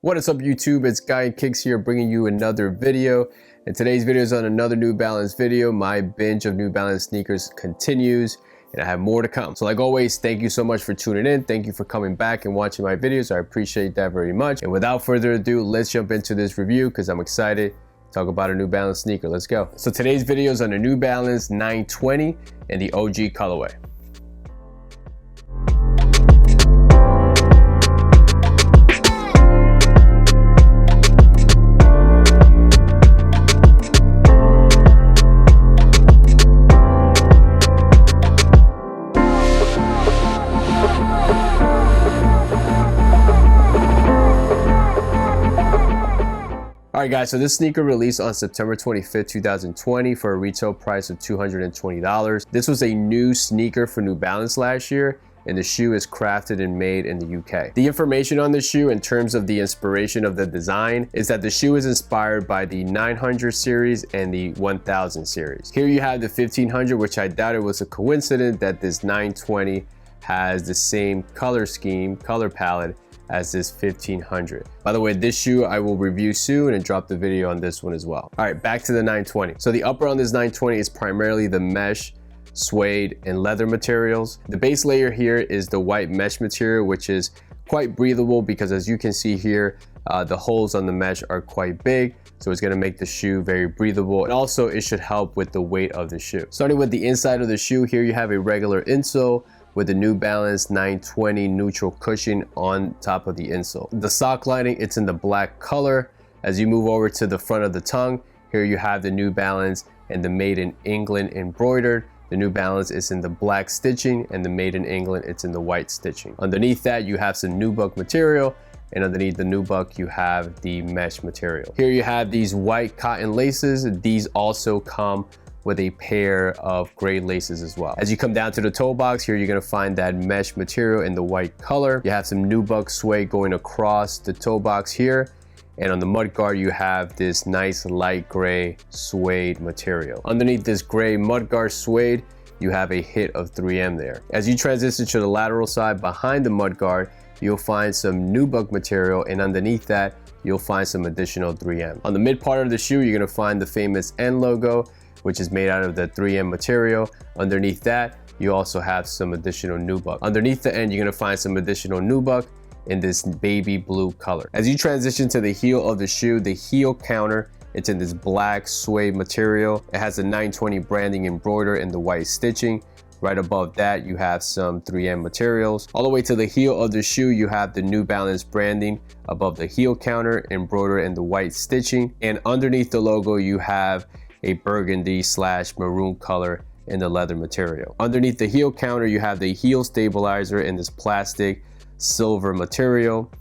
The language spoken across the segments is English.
What is up YouTube? It's Guy and Kicks here bringing you another video. And today's video is on another New Balance video. My binge of New Balance sneakers continues and I have more to come. So like always, thank you so much for tuning in. Thank you for coming back and watching my videos. I appreciate that very much. And without further ado, let's jump into this review because I'm excited to talk about a New Balance sneaker. Let's go. So today's video is on the New Balance 920 in the OG colorway. Alright guys, so this sneaker released on September 25th, 2020 for a retail price of $220. This was a new sneaker for New Balance last year, and the shoe is crafted and made in the UK. The information on the shoe in terms of the inspiration of the design is that the shoe is inspired by the 900 series and the 1000 series. Here you have the 1500, which I doubt it was a coincidence that this 920 has the same color scheme, color palette as this 1500. By the way, this shoe I will review soon and drop the video on this one as well. All right, back to the 920. So the upper on this 920 is primarily the mesh, suede, and leather materials. The base layer here is the white mesh material, which is quite breathable because as you can see here, the holes on the mesh are quite big. So it's gonna make the shoe very breathable. And also it should help with the weight of the shoe. Starting with the inside of the shoe, here you have a regular insole with the New Balance 920 neutral cushion on top of the insole. The sock lining, it's in the black color. As you move over to the front of the tongue, here you have the New Balance and the Made in England embroidered. The New Balance is in the black stitching and the Made in England, it's in the white stitching. Underneath that, you have some nubuck material, and underneath the nubuck, you have the mesh material. Here you have these white cotton laces. These also come with a pair of gray laces as well. As you come down to the toe box, here you're gonna find that mesh material in the white color. You have some nubuck suede going across the toe box here. And on the mudguard, you have this nice light gray suede material. Underneath this gray mudguard suede, you have a hit of 3M there. As you transition to the lateral side behind the mudguard, you'll find some nubuck material, and underneath that, you'll find some additional 3M. On the mid part of the shoe, you're gonna find the famous N logo, which is made out of the 3M material. Underneath that, you also have some additional nubuck. Underneath the end, you're gonna find some additional nubuck in this baby blue color. As you transition to the heel of the shoe, the heel counter, it's in this black suede material. It has the 920 branding embroidered in the white stitching. Right above that, you have some 3M materials. All the way to the heel of the shoe, you have the New Balance branding above the heel counter, embroidered in the white stitching. And underneath the logo, you have a burgundy / maroon color in the leather material. Underneath the heel counter, you have the heel stabilizer in this plastic silver material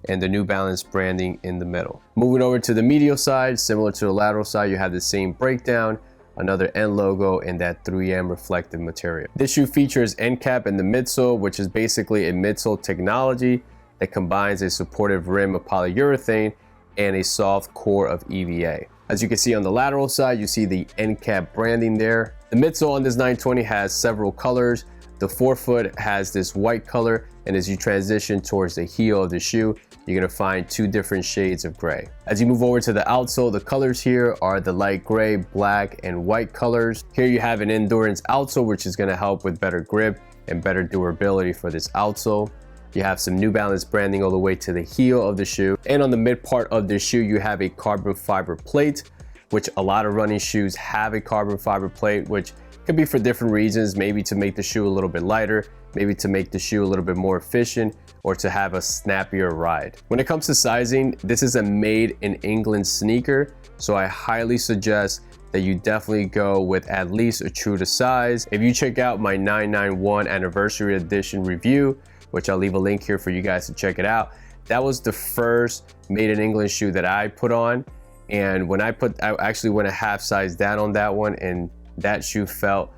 and the New Balance branding in the middle. Moving over to the medial side, similar to the lateral side, you have the same breakdown, another N logo, and that 3M reflective material. This shoe features end cap in the midsole, which is basically a midsole technology that combines a supportive rim of polyurethane and a soft core of EVA. As you can see on the lateral side, you see the end cap branding there. The midsole on this 920 has several colors. The forefoot has this white color, and as you transition towards the heel of the shoe, you're gonna find two different shades of gray. As you move over to the outsole, the colors here are the light gray, black, and white colors. Here you have an endurance outsole, which is gonna help with better grip and better durability for this outsole. You have some New Balance branding all the way to the heel of the shoe. And on the mid part of the shoe, you have a carbon fiber plate, which a lot of running shoes have a carbon fiber plate, which could be for different reasons, maybe to make the shoe a little bit lighter, maybe to make the shoe a little bit more efficient, or to have a snappier ride. When it comes to sizing, this is a Made in England sneaker, so I highly suggest that you definitely go with at least a true to size. If you check out my 991 anniversary edition review, which I'll leave a link here for you guys to check it out. That was the first Made in England shoe that I put on. And when I actually went a half size down on that one, and that shoe felt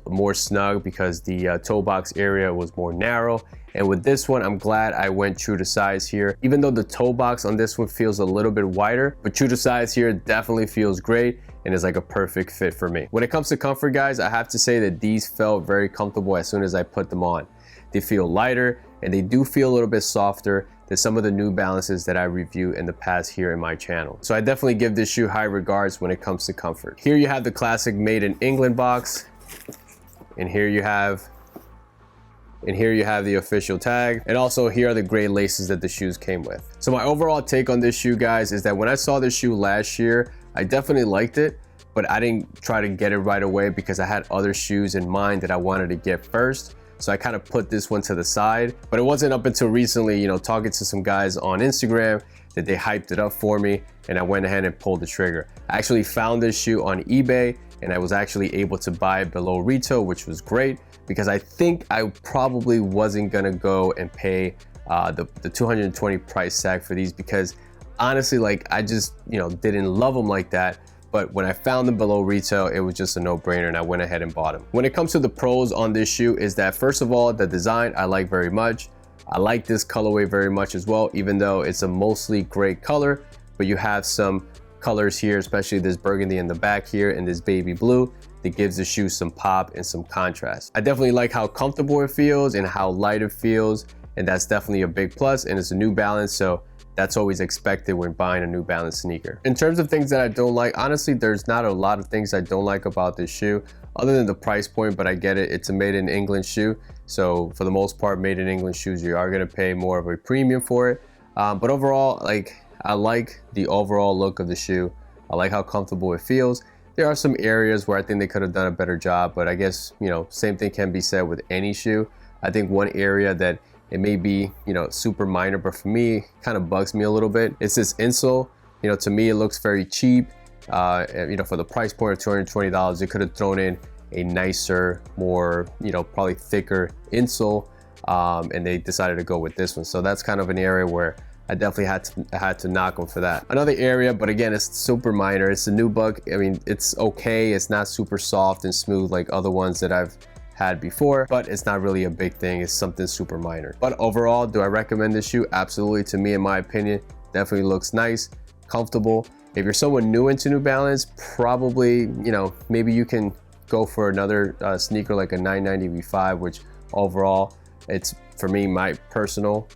more snug because the toe box area was more narrow. And with this one, I'm glad I went true to size here. Even though the toe box on this one feels a little bit wider, but true to size here definitely feels great and is like a perfect fit for me. When it comes to comfort, guys, I have to say that these felt very comfortable as soon as I put them on. They feel lighter, and they do feel a little bit softer than some of the New Balances that I reviewed in the past here in my channel. So I definitely give this shoe high regards when it comes to comfort. Here you have the classic Made in England box, and here you have the official tag, and also here are the gray laces that the shoes came with. So my overall take on this shoe, guys, is that when I saw this shoe last year, I definitely liked it, but I didn't try to get it right away because I had other shoes in mind that I wanted to get first. So I kind of put this one to the side, but it wasn't up until recently, you know, talking to some guys on Instagram, that they hyped it up for me, and I went ahead and pulled the trigger. I actually found this shoe on eBay, and I was actually able to buy it below retail, which was great, because I think I probably wasn't gonna go and pay the 220 price tag for these, because honestly, like, I just, you know, didn't love them like that. But when I found them below retail, it was just a no-brainer, and I went ahead and bought them. When it comes to the pros on this shoe is that, first of all, the design I like very much. I like this colorway very much as well, even though it's a mostly gray color, but you have some colors here, especially this burgundy in the back here and this baby blue, that gives the shoe some pop and some contrast. I definitely like how comfortable it feels and how light it feels, and that's definitely a big plus, and it's a New Balance, so that's always expected when buying a New Balance sneaker. In terms of things that I don't like, honestly, there's not a lot of things I don't like about this shoe, other than the price point, but I get it. It's a Made in England shoe, so for the most part, Made in England shoes, you are gonna pay more of a premium for it. But overall, like, I like the overall look of the shoe. I like how comfortable it feels. There are some areas where I think they could have done a better job, but I guess, you know, same thing can be said with any shoe. I think one area that it may be, you know, super minor, but for me, kind of bugs me a little bit. It's this insole. You know, to me, it looks very cheap. You know, for the price point of $220, they could have thrown in a nicer, more, you know, probably thicker insole, and they decided to go with this one. So that's kind of an area where I definitely had to knock them for that. Another area, but again, it's super minor. It's a nubuck. I mean, it's okay. It's not super soft and smooth like other ones that I've had before, but it's not really a big thing. It's something super minor. But overall, do I recommend this shoe? Absolutely. To me, in my opinion, definitely looks nice, comfortable. If you're someone new into New Balance, probably, you know, maybe you can go for another sneaker like a 990 V5, which overall, it's, for me, my personal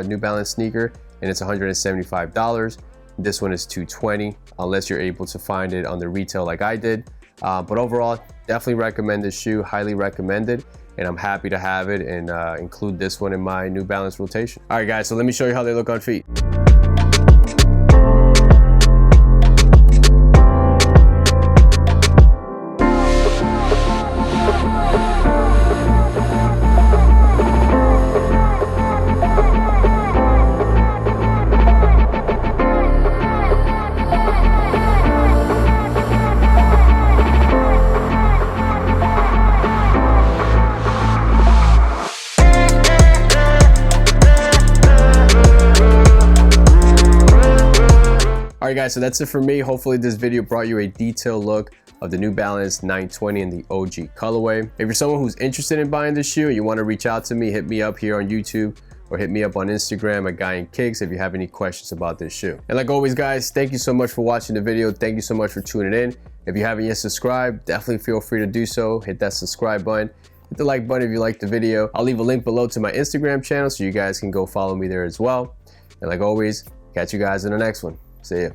New Balance sneaker, and it's $175. This one is $220, unless you're able to find it on the retail like I did. But overall, definitely recommend this shoe, highly recommend it, and I'm happy to have it and include this one in my New Balance rotation. All right, guys, so let me show you how they look on feet. Alright guys, so that's it for me. Hopefully this video brought you a detailed look of the New Balance 920 in the OG colorway. If you're someone who's interested in buying this shoe and you want to reach out to me, hit me up here on YouTube or hit me up on Instagram at Guy in Kicks if you have any questions about this shoe. And like always, guys, thank you so much for watching the video. Thank you so much for tuning in. If you haven't yet subscribed, definitely feel free to do so. Hit that subscribe button. Hit the like button if you liked the video. I'll leave a link below to my Instagram channel so you guys can go follow me there as well. And like always, catch you guys in the next one. See ya.